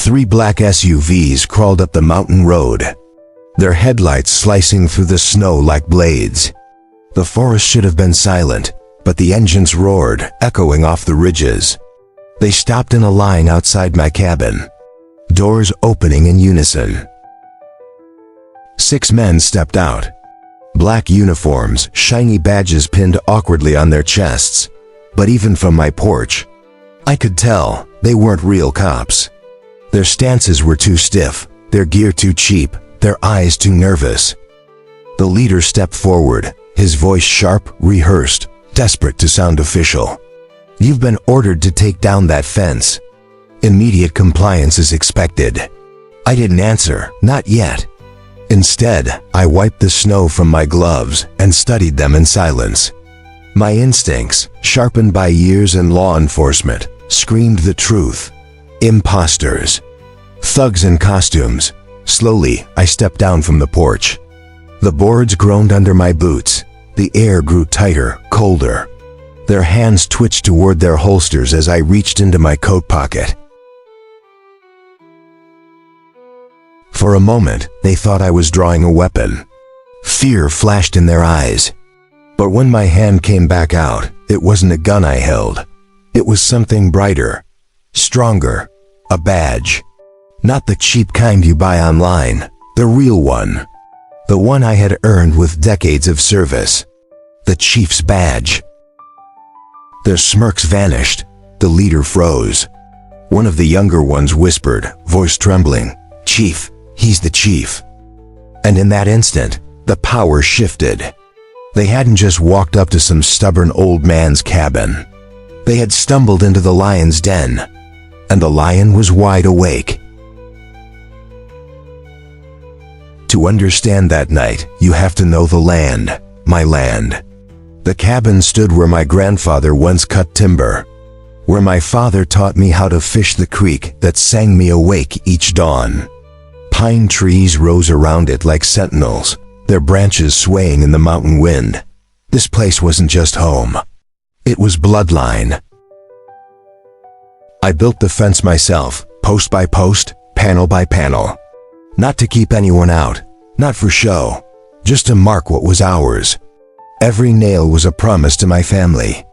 3 black SUVs crawled up the mountain road, their headlights slicing through the snow like blades. The forest should have been silent, but the engines roared, echoing off the ridges. They stopped in a line outside my cabin, doors opening in unison. 6 men stepped out. Black uniforms, shiny badges pinned awkwardly on their chests. But even from my porch, I could tell they weren't real cops. Their stances were too stiff, their gear too cheap, their eyes too nervous. The leader stepped forward, his voice sharp, rehearsed, desperate to sound official. "You've been ordered to take down that fence. Immediate compliance is expected." I didn't answer, not yet. Instead, I wiped the snow from my gloves and studied them in silence. My instincts, sharpened by years in law enforcement, screamed the truth. Imposters. Thugs in costumes. Slowly, I stepped down from the porch. The boards groaned under my boots. The air grew tighter, colder. Their hands twitched toward their holsters as I reached into my coat pocket. For a moment, they thought I was drawing a weapon. Fear flashed in their eyes. But when my hand came back out, it wasn't a gun I held. It was something brighter, stronger, a badge. Not the cheap kind you buy online, the real one. The one I had earned with decades of service. The chief's badge. Their smirks vanished. The leader froze. One of the younger ones whispered, voice trembling, "Chief, he's the chief." And in that instant, the power shifted. They hadn't just walked up to some stubborn old man's cabin. They had stumbled into the lion's den, and the lion was wide awake. To understand that night, you have to know the land, my land. The cabin stood where my grandfather once cut timber, where my father taught me how to fish the creek that sang me awake each dawn. Pine trees rose around it like sentinels, their branches swaying in the mountain wind. This place wasn't just home. It was bloodline. I built the fence myself, post by post, panel by panel. Not to keep anyone out, not for show, just to mark what was ours. Every nail was a promise to my family.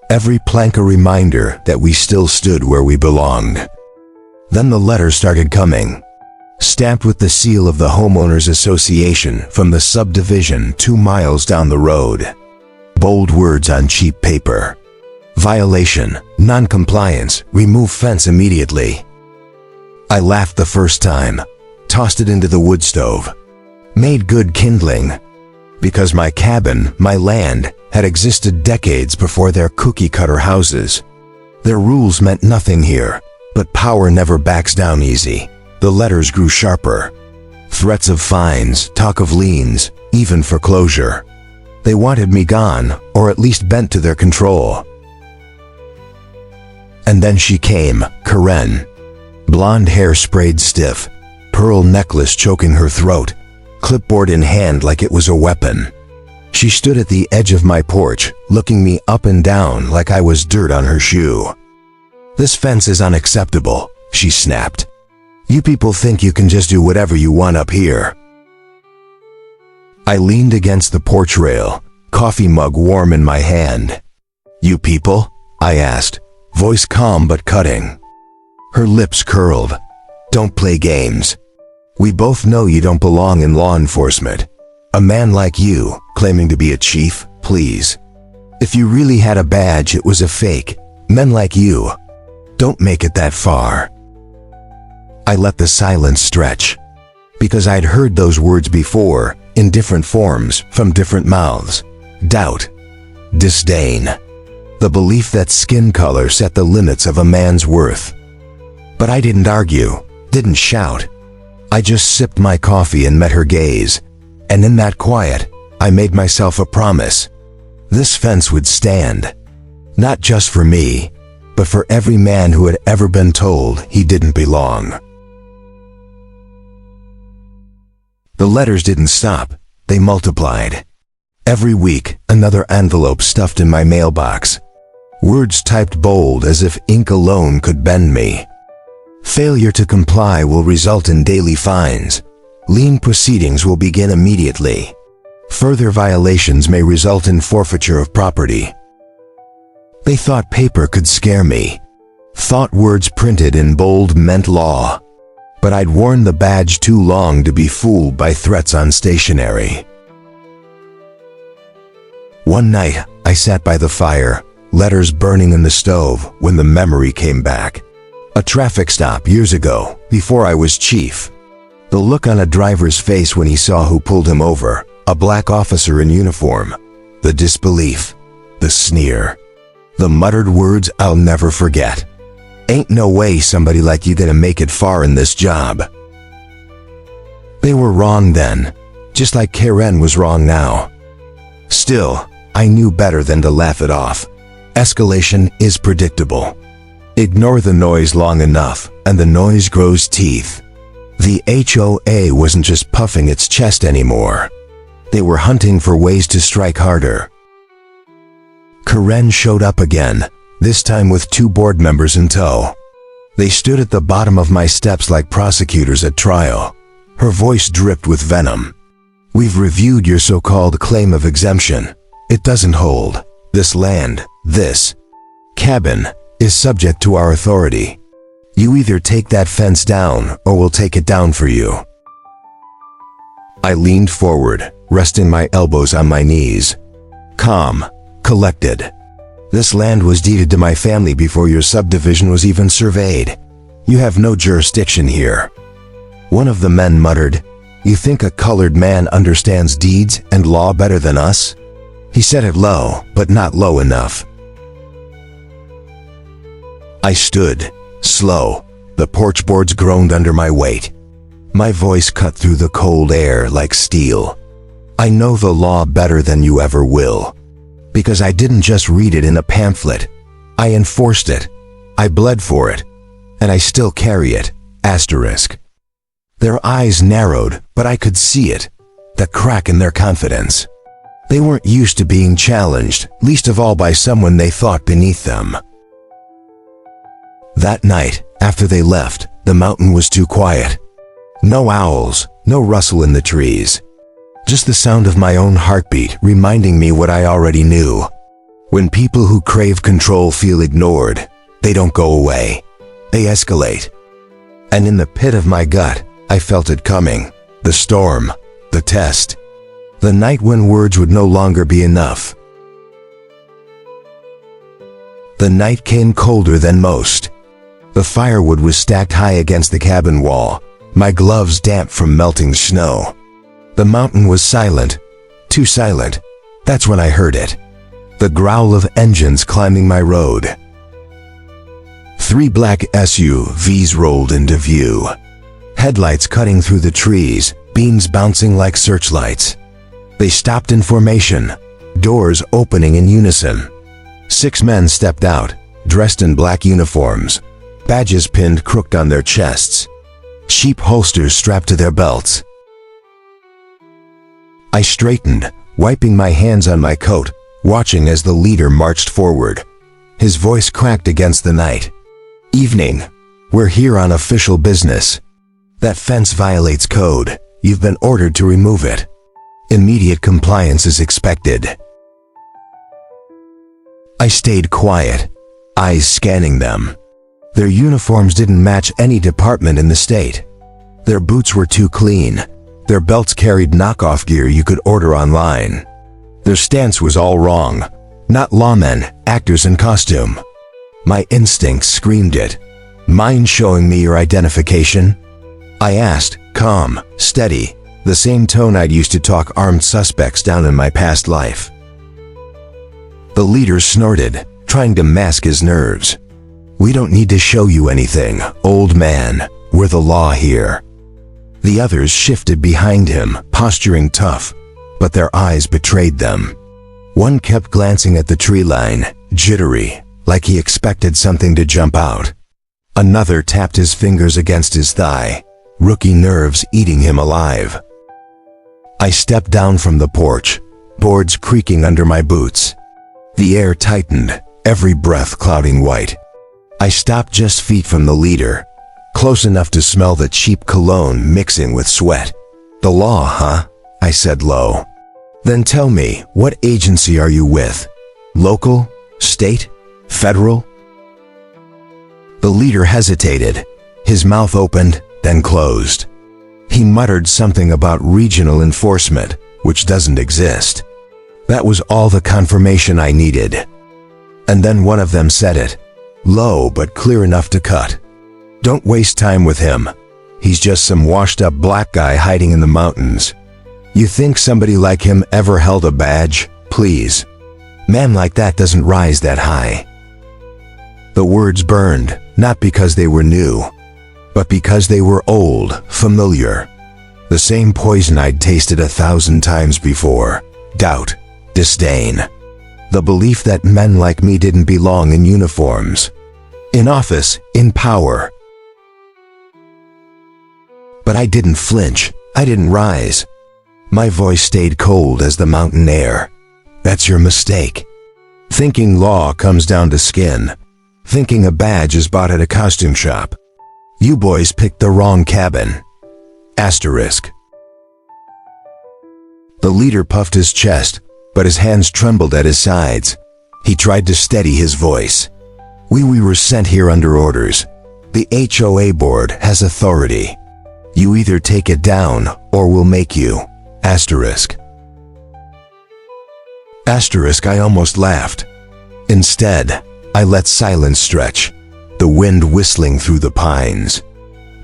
Every plank a reminder that we still stood where we belonged. Then the letters started coming, stamped with the seal of the Homeowners Association from the subdivision 2 miles down the road. Bold words on cheap paper. Violation, non-compliance, remove fence immediately. I laughed the first time, tossed it into the wood stove. Made good kindling. Because my cabin, my land, had existed decades before their cookie-cutter houses. Their rules meant nothing here, but power never backs down easy. The letters grew sharper. Threats of fines, talk of liens, even foreclosure. They wanted me gone, or at least bent to their control. And then she came, Karen. Blonde hair sprayed stiff, pearl necklace choking her throat, clipboard in hand like it was a weapon. She stood at the edge of my porch, looking me up and down like I was dirt on her shoe. "This fence is unacceptable," she snapped. "You people think you can just do whatever you want up here." I leaned against the porch rail, coffee mug warm in my hand. "You people?" I asked, voice calm but cutting. Her lips curled. "Don't play games. We both know you don't belong in law enforcement. A man like you, claiming to be a chief, please. If you really had a badge, it was a fake. Men like you don't make it that far." I let the silence stretch, because I'd heard those words before, in different forms, from different mouths. Doubt, disdain, the belief that skin color set the limits of a man's worth. But I didn't argue, didn't shout. I just sipped my coffee and met her gaze, and in that quiet, I made myself a promise. This fence would stand, not just for me, but for every man who had ever been told he didn't belong. The letters didn't stop, they multiplied. Every week, another envelope stuffed in my mailbox. Words typed bold as if ink alone could bend me. Failure to comply will result in daily fines. Lien proceedings will begin immediately. Further violations may result in forfeiture of property. They thought paper could scare me. Thought words printed in bold meant law. But I'd worn the badge too long to be fooled by threats on stationery. One night, I sat by the fire, letters burning in the stove, when the memory came back. A traffic stop years ago, before I was chief. The look on a driver's face when he saw who pulled him over, a black officer in uniform. The disbelief, the sneer, the muttered words I'll never forget. Ain't no way somebody like you gonna make it far in this job. They were wrong then, just like Karen was wrong now. Still, I knew better than to laugh it off. Escalation is predictable. Ignore the noise long enough, and the noise grows teeth. The HOA wasn't just puffing its chest anymore. They were hunting for ways to strike harder. Karen showed up again, this time with 2 board members in tow. They stood at the bottom of my steps like prosecutors at trial. Her voice dripped with venom. We've reviewed your so-called claim of exemption. It doesn't hold. This land, this cabin, is subject to our authority. You either take that fence down or we'll take it down for you. I leaned forward, resting my elbows on my knees. Calm, collected. This land was deeded to my family before your subdivision was even surveyed. You have no jurisdiction here. One of the men muttered, "You think a colored man understands deeds and law better than us?" He said it low, but not low enough. I stood, slow. The porch boards groaned under my weight. My voice cut through the cold air like steel. I know the law better than you ever will. Because I didn't just read it in a pamphlet. I enforced it. I bled for it. And I still carry it. Asterisk. Their eyes narrowed, but I could see it. The crack in their confidence. They weren't used to being challenged, least of all by someone they thought beneath them. That night, after they left, the mountain was too quiet. No owls, no rustle in the trees. Just the sound of my own heartbeat reminding me what I already knew. When people who crave control feel ignored, they don't go away. They escalate. And in the pit of my gut, I felt it coming. The storm, the test. The night when words would no longer be enough. The night came colder than most. The firewood was stacked high against the cabin wall, my gloves damp from melting snow. The mountain was silent, too silent. That's when I heard it. The growl of engines climbing my road. 3 black SUVs rolled into view. Headlights cutting through the trees, beams bouncing like searchlights. They stopped in formation, doors opening in unison. 6 men stepped out, dressed in black uniforms, badges pinned crooked on their chests, cheap holsters strapped to their belts. I straightened, wiping my hands on my coat, watching as the leader marched forward. His voice cracked against the night. "Evening. We're here on official business. That fence violates code. You've been ordered to remove it. Immediate compliance is expected." I stayed quiet, eyes scanning them. Their uniforms didn't match any department in the state. Their boots were too clean. Their belts carried knockoff gear you could order online. Their stance was all wrong. Not lawmen, actors in costume. My instincts screamed it. "Mind showing me your identification?" I asked, calm, steady, the same tone I'd used to talk armed suspects down in my past life. The leader snorted, trying to mask his nerves. "We don't need to show you anything, old man. We're the law here." The others shifted behind him, posturing tough, but their eyes betrayed them. One kept glancing at the tree line, jittery, like he expected something to jump out. Another tapped his fingers against his thigh, rookie nerves eating him alive. I stepped down from the porch, boards creaking under my boots. The air tightened, every breath clouding white. I stopped just feet from the leader. Close enough to smell the cheap cologne mixing with sweat. The law, huh? I said low. Then tell me, what agency are you with? Local? State? Federal? The leader hesitated. His mouth opened, then closed. He muttered something about regional enforcement, which doesn't exist. That was all the confirmation I needed. And then one of them said it, low but clear enough to cut. Don't waste time with him. He's just some washed-up black guy hiding in the mountains. You think somebody like him ever held a badge? Please. Man like that doesn't rise that high. The words burned, not because they were new, but because they were old, familiar. The same poison I'd tasted 1,000 times before. Doubt, disdain. The belief that men like me didn't belong in uniforms. In office, in power. But I didn't flinch. I didn't rise. My voice stayed cold as the mountain air. That's your mistake. Thinking law comes down to skin. Thinking a badge is bought at a costume shop. You boys picked the wrong cabin. Asterisk. The leader puffed his chest, but his hands trembled at his sides. He tried to steady his voice. We were sent here under orders. The HOA board has authority. You either take it down, or we'll make you. Asterisk. Asterisk, I almost laughed. Instead, I let silence stretch, the wind whistling through the pines.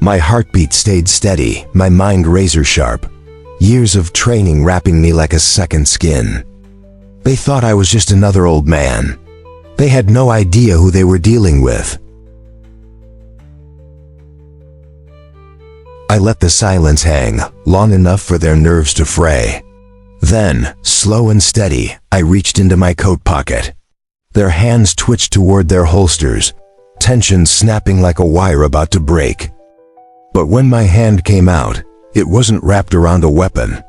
My heartbeat stayed steady, my mind razor sharp. Years of training wrapping me like a second skin. They thought I was just another old man. They had no idea who they were dealing with. I let the silence hang, long enough for their nerves to fray. Then, slow and steady, I reached into my coat pocket. Their hands twitched toward their holsters, tension snapping like a wire about to break. But when my hand came out, it wasn't wrapped around a weapon.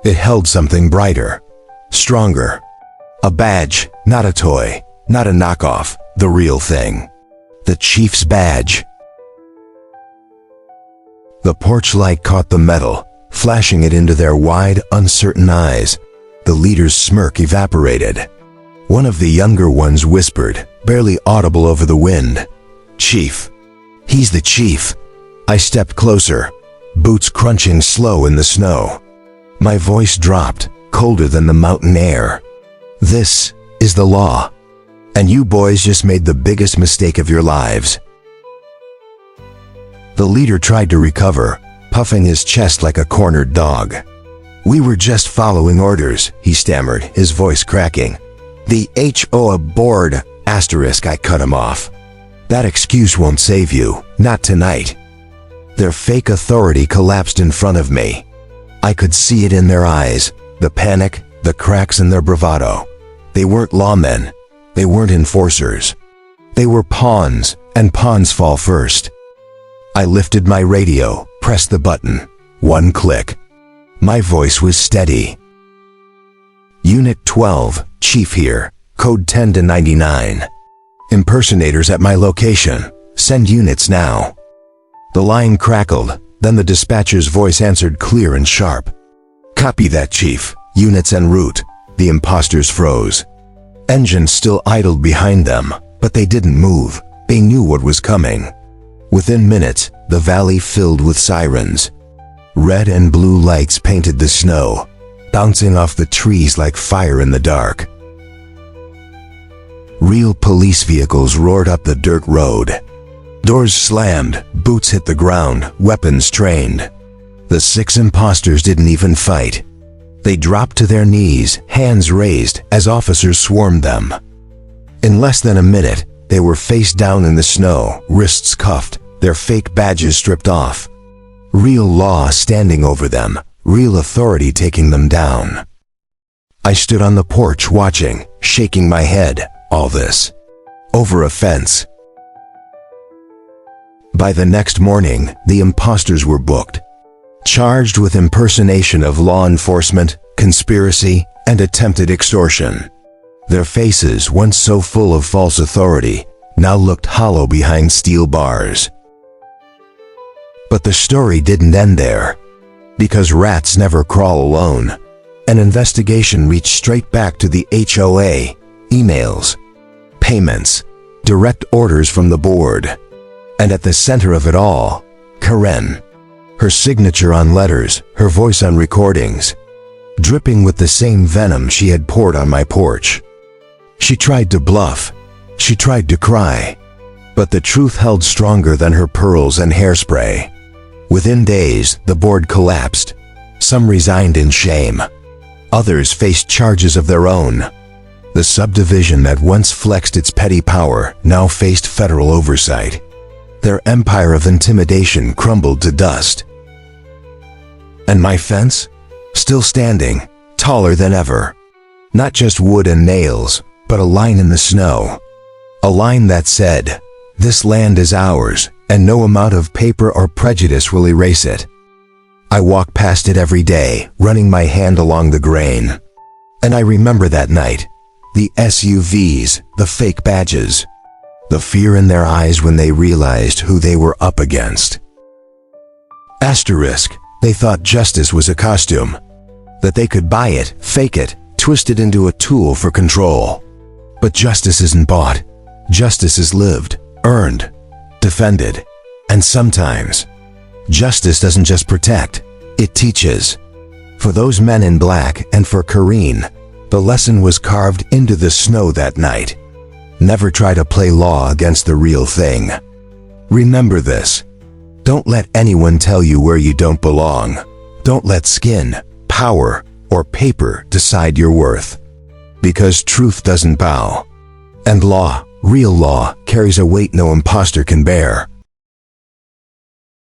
It held something brighter, stronger. A badge, not a toy, not a knockoff, the real thing. The chief's badge. The porch light caught the metal, flashing it into their wide, uncertain eyes. The leader's smirk evaporated. One of the younger ones whispered, barely audible over the wind, "Chief. He's the chief." I stepped closer, boots crunching slow in the snow. My voice dropped, colder than the mountain air. This is the law. And you boys just made the biggest mistake of your lives. The leader tried to recover, puffing his chest like a cornered dog. We were just following orders, he stammered, his voice cracking. The HOA board, asterisk, I cut him off. That excuse won't save you, not tonight. Their fake authority collapsed in front of me. I could see it in their eyes, the panic, the cracks in their bravado. They weren't lawmen. They weren't enforcers. They were pawns, and pawns fall first. I lifted my radio, pressed the button. One click. My voice was steady. Unit 12, Chief here, code 10 to 99. Impersonators at my location. Send units now. The line crackled, then the dispatcher's voice answered clear and sharp. Copy that, Chief. Units en route. The imposters froze. Engines still idled behind them, but they didn't move. They knew what was coming. Within minutes, the valley filled with sirens. Red and blue lights painted the snow, bouncing off the trees like fire in the dark. Real police vehicles roared up the dirt road. Doors slammed, boots hit the ground, weapons trained. The 6 imposters didn't even fight. They dropped to their knees, hands raised, as officers swarmed them. In less than a minute, they were face down in the snow, wrists cuffed, their fake badges stripped off. Real law standing over them, real authority taking them down. I stood on the porch watching, shaking my head, all this. Over a fence. By the next morning, the imposters were booked. Charged with impersonation of law enforcement, conspiracy, and attempted extortion. Their faces, once so full of false authority, now looked hollow behind steel bars. But the story didn't end there. Because rats never crawl alone, an investigation reached straight back to the HOA, emails, payments, direct orders from the board. And at the center of it all, Karen. Her signature on letters, her voice on recordings, dripping with the same venom she had poured on my porch. She tried to bluff. She tried to cry. But the truth held stronger than her pearls and hairspray. Within days, the board collapsed. Some resigned in shame. Others faced charges of their own. The subdivision that once flexed its petty power now faced federal oversight. Their empire of intimidation crumbled to dust. And my fence? Still standing, taller than ever. Not just wood and nails, but a line in the snow. A line that said, "This land is ours, and no amount of paper or prejudice will erase it." I walk past it every day, running my hand along the grain. And I remember that night. The SUVs, the fake badges. The fear in their eyes when they realized who they were up against. Asterisk, they thought justice was a costume. That they could buy it, fake it, twist it into a tool for control. But justice isn't bought. Justice is lived, earned, defended. And sometimes, justice doesn't just protect, it teaches. For those men in black and for Kareen, the lesson was carved into the snow that night. Never try to play law against the real thing. Remember this. Don't let anyone tell you where you don't belong. Don't let skin, power, or paper decide your worth. Because truth doesn't bow. And law, real law, carries a weight no imposter can bear.